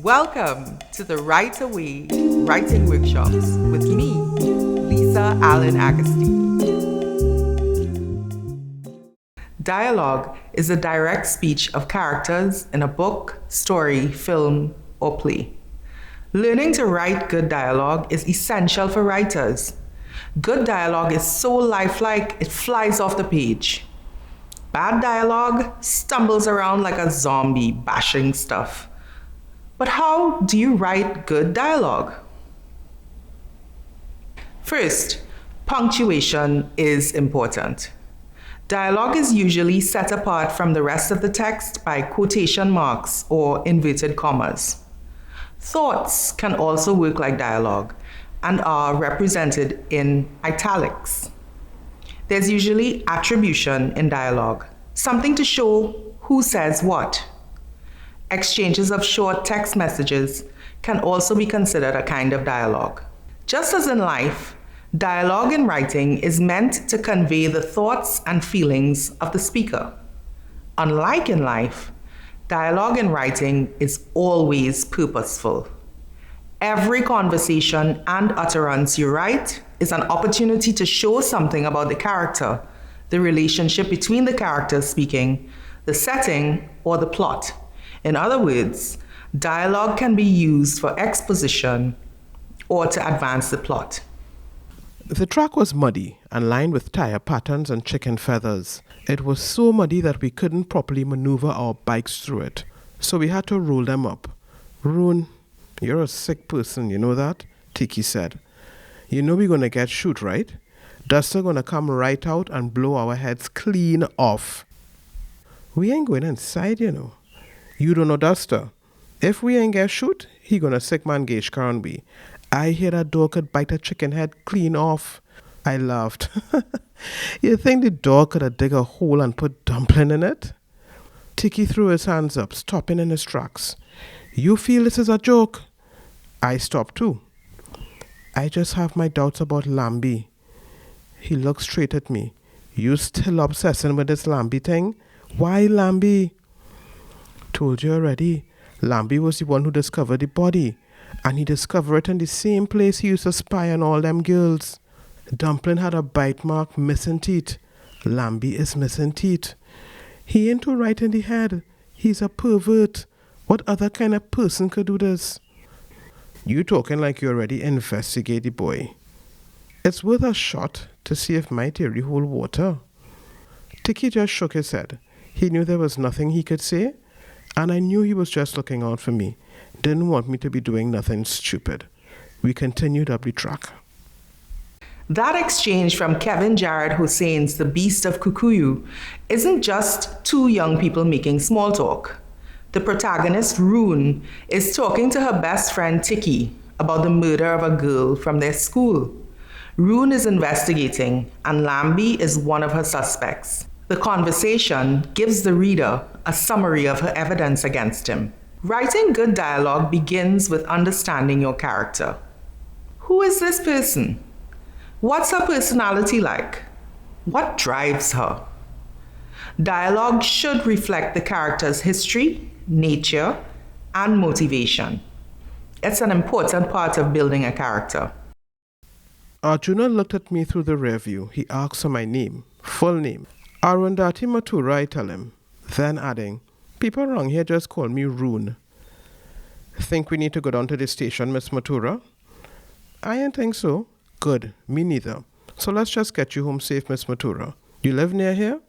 Welcome to the Right Away Writing Workshops with me, Lisa Allen Agustin. Dialogue is the direct speech of characters in a book, story, film, or play. Learning to write good dialogue is essential for writers. Good dialogue is so lifelike, it flies off the page. Bad dialogue stumbles around like a zombie bashing stuff. But how do you write good dialogue? First, punctuation is important. Dialogue is usually set apart from the rest of the text by quotation marks or inverted commas. Thoughts can also work like dialogue and are represented in italics. There's usually attribution in dialogue, something to show who says what. Exchanges of short text messages can also be considered a kind of dialogue. Just as in life, dialogue in writing is meant to convey the thoughts and feelings of the speaker. Unlike in life, dialogue in writing is always purposeful. Every conversation and utterance you write is an opportunity to show something about the character, the relationship between the characters speaking, the setting, or the plot. In other words, dialogue can be used for exposition or to advance the plot. The track was muddy and lined with tire patterns and chicken feathers. It was so muddy that we couldn't properly maneuver our bikes through it, so we had to roll them up. Roon, you're a sick person, you know that? Tiki said. You know we're gonna get shoot, right? Duster gonna come right out and blow our heads clean off. We ain't going inside, you know. You don't know Duster. If we ain't get shoot, he gonna sick man gauge can't we? I hear that dog could bite a chicken head clean off. I laughed. You think the dog could have dig a hole and put dumpling in it? Tiki threw his hands up, stopping in his tracks. You feel this is a joke? I stopped too. I just have my doubts about Lambi. He looked straight at me. You still obsessing with this Lambi thing? Why Lambi? Told you already. Lambi was the one who discovered the body. And he discovered it in the same place he used to spy on all them girls. Dumpling had a bite mark, missing teeth. Lambi is missing teeth. He ain't too right in the head. He's a pervert. What other kind of person could do this? You talking like you already investigate the boy. It's worth a shot to see if my theory hold water. Tiki just shook his head. He knew there was nothing he could say, and I knew he was just looking out for me. Didn't want me to be doing nothing stupid. We continued up the track. That exchange from Kevin Jared Hussein's The Beast of Kikuyu isn't just two young people making small talk. The protagonist, Roon, is talking to her best friend Tiki about the murder of a girl from their school. Roon is investigating, and Lambi is one of her suspects. The conversation gives the reader a summary of her evidence against him. Writing good dialogue begins with understanding your character. Who is this person? What's her personality like? What drives her? Dialogue should reflect the character's history, nature, and motivation. It's an important part of building a character. Arjuna looked at me through the rearview. He asked for my name, full name. Arundhati Mathura, I tell him, then adding, people around here just call me Roon. Think we need to go down to the station, Miss Mathura? I ain't think so. Good, me neither. So let's just get you home safe, Miss Mathura. You live near here?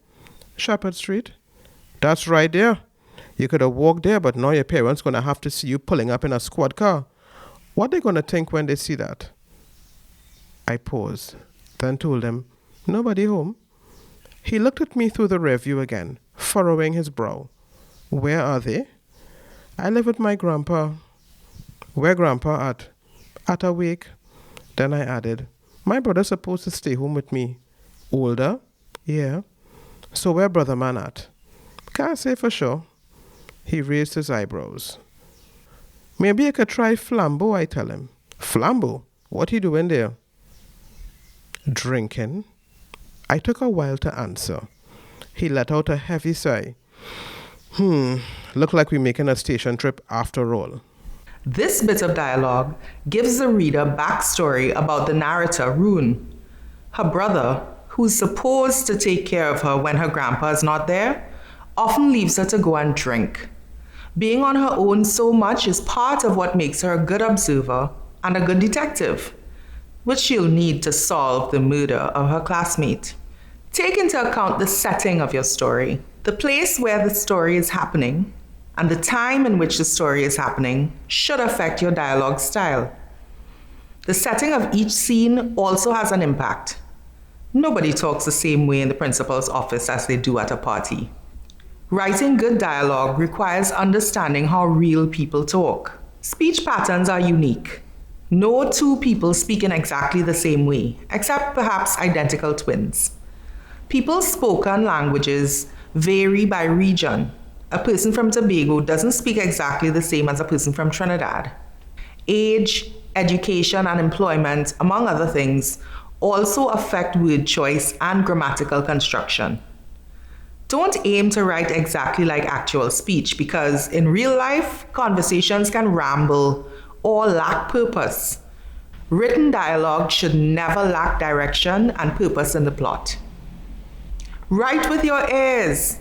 Shepherd Street? That's right there. You could have walked there, but now your parents gonna have to see you pulling up in a squad car. What they gonna think when they see that? I paused, then told him, nobody home. He looked at me through the rearview again, furrowing his brow. Where are they? I live with my grandpa. Where grandpa at? At a wake. Then I added, my brother's supposed to stay home with me. Older? Yeah. So where brother man at? Can't say for sure. He raised his eyebrows. Maybe I could try Flambeau, I tell him. Flambeau? What he doing there? Drinking. I took a while to answer. He let out a heavy sigh. Look like we're making a station trip after all. This bit of dialogue gives the reader backstory about the narrator, Rune. Her brother, who's supposed to take care of her when her grandpa is not there, often leaves her to go and drink. Being on her own so much is part of what makes her a good observer and a good detective, which she'll need to solve the murder of her classmate. Take into account the setting of your story, the place where the story is happening, and the time in which the story is happening should affect your dialogue style. The setting of each scene also has an impact. Nobody talks the same way in the principal's office as they do at a party. Writing good dialogue requires understanding how real people talk. Speech patterns are unique. No two people speak in exactly the same way, except perhaps identical twins. People's spoken languages vary by region. A person from Tobago doesn't speak exactly the same as a person from Trinidad. Age, education, and employment, among other things, also affect word choice and grammatical construction. Don't aim to write exactly like actual speech because in real life, conversations can ramble or lack purpose. Written dialogue should never lack direction and purpose in the plot. Write with your ears.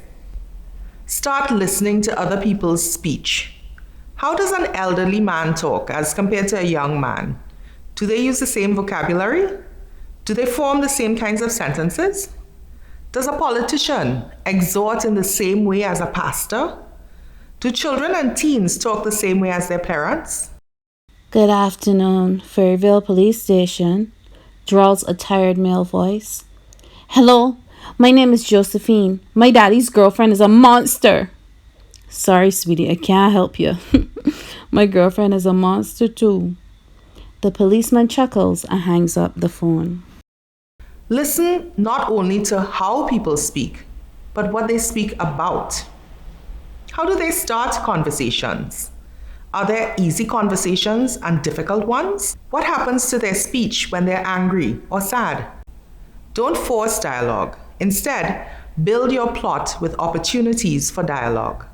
Start listening to other people's speech. How does an elderly man talk as compared to a young man? Do they use the same vocabulary? Do they form the same kinds of sentences? Does a politician exhort in the same way as a pastor? Do children and teens talk the same way as their parents? Good afternoon, Fairville Police Station, drawls a tired male voice. Hello, my name is Josephine. My daddy's girlfriend is a monster. Sorry, sweetie, I can't help you. My girlfriend is a monster too. The policeman chuckles and hangs up the phone. Listen not only to how people speak, but what they speak about. How do they start conversations? Are there easy conversations and difficult ones? What happens to their speech when they're angry or sad? Don't force dialogue. Instead, build your plot with opportunities for dialogue.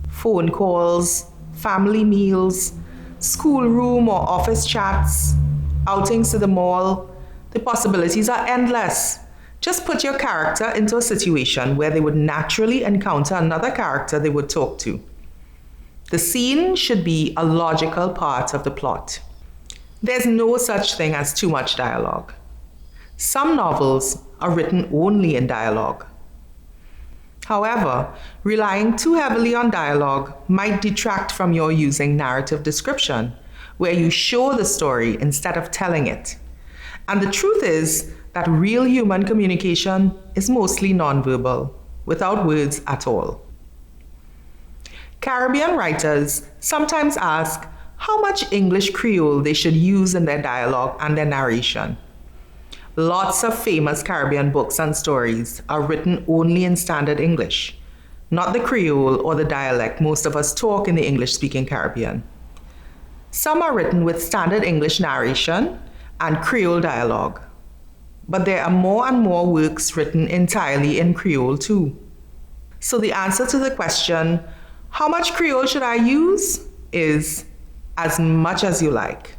Phone calls, family meals, schoolroom or office chats, outings to the mall. The possibilities are endless. Just put your character into a situation where they would naturally encounter another character they would talk to. The scene should be a logical part of the plot. There's no such thing as too much dialogue. Some novels are written only in dialogue. However, relying too heavily on dialogue might detract from your using narrative description, where you show the story instead of telling it. And the truth is that real human communication is mostly nonverbal, without words at all. Caribbean writers sometimes ask how much English Creole they should use in their dialogue and their narration. Lots of famous Caribbean books and stories are written only in standard English, not the Creole or the dialect most of us talk in the English-speaking Caribbean. Some are written with standard English narration and Creole dialogue, but there are more and more works written entirely in Creole too. So the answer to the question, how much Creole should I use, is as much as you like.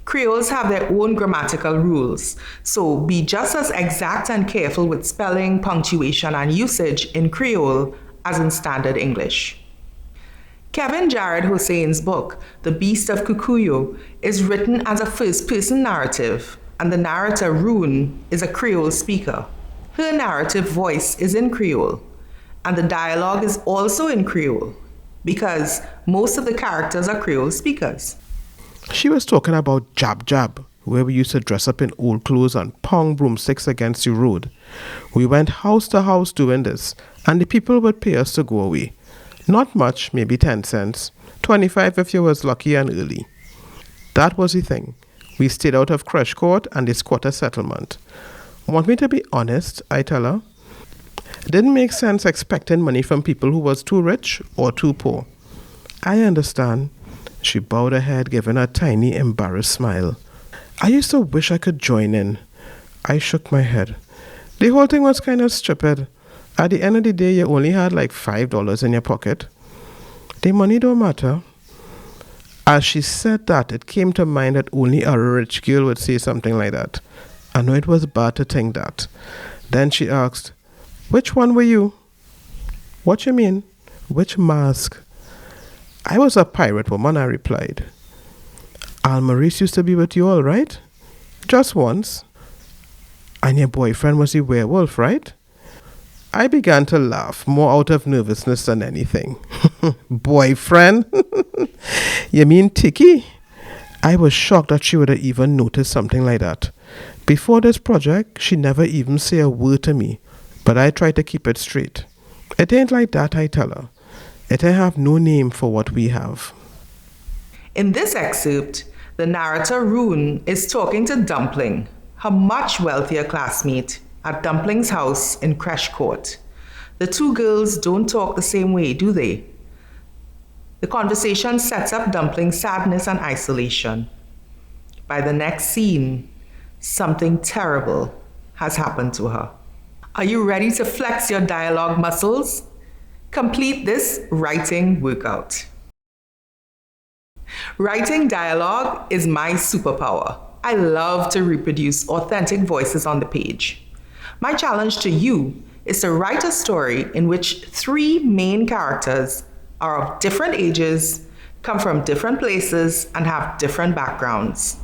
Creoles have their own grammatical rules, so be just as exact and careful with spelling, punctuation, and usage in Creole as in standard English. Kevin Jared Hussein's book, The Beast of Cucuyo, is written as a first-person narrative, and the narrator, Rune, is a Creole speaker. Her narrative voice is in Creole, and the dialogue is also in Creole, because most of the characters are Creole speakers. She was talking about Jab Jab, where we used to dress up in old clothes and pong broomsticks against the road. We went house to house doing this, and the people would pay us to go away. Not much, maybe 10 cents, 25 if you was lucky and early. That was the thing. We stayed out of crush court and the squatter settlement. Want me to be honest, I tell her. Didn't make sense expecting money from people who was too rich or too poor. I understand. She bowed her head, giving a tiny, embarrassed smile. I used to wish I could join in. I shook my head. The whole thing was kind of stupid. At the end of the day, you only had like $5 in your pocket. The money don't matter. As she said that, it came to mind that only a rich girl would say something like that. I know it was bad to think that. Then she asked, "Which one were you?" "What you mean? Which mask?" "I was a pirate woman," I replied. "Almaris used to be with you all right?" "Just once." "And your boyfriend was a werewolf, right?" I began to laugh, more out of nervousness than anything. "Boyfriend? You mean Tiki?" I was shocked that she would have even noticed something like that. Before this project, she never even said a word to me, but I tried to keep it straight. "It ain't like that," I tell her. "It ain't have no name for what we have." In this excerpt, the narrator Rune is talking to Dumpling, her much wealthier classmate, at Dumpling's house in Crash Court. The two girls don't talk the same way, do they? The conversation sets up Dumpling's sadness and isolation. By the next scene, something terrible has happened to her. Are you ready to flex your dialogue muscles? Complete this writing workout. Writing dialogue is my superpower. I love to reproduce authentic voices on the page. My challenge to you is to write a story in which 3 main characters are of different ages, come from different places, and have different backgrounds.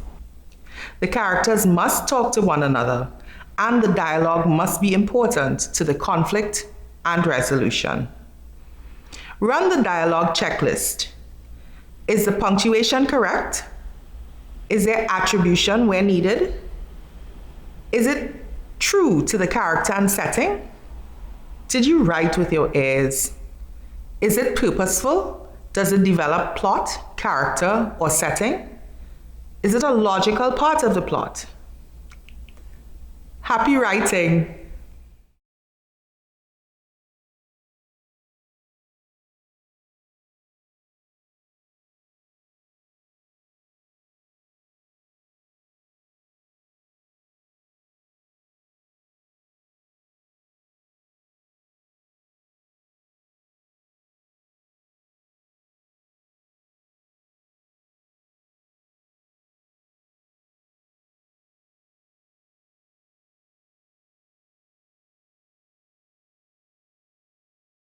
The characters must talk to one another, and the dialogue must be important to the conflict and resolution. Run the dialogue checklist. Is the punctuation correct? Is there attribution where needed? Is it true to the character and setting? Did you write with your ears? Is it purposeful? Does it develop plot, character, or setting? Is it a logical part of the plot? Happy writing!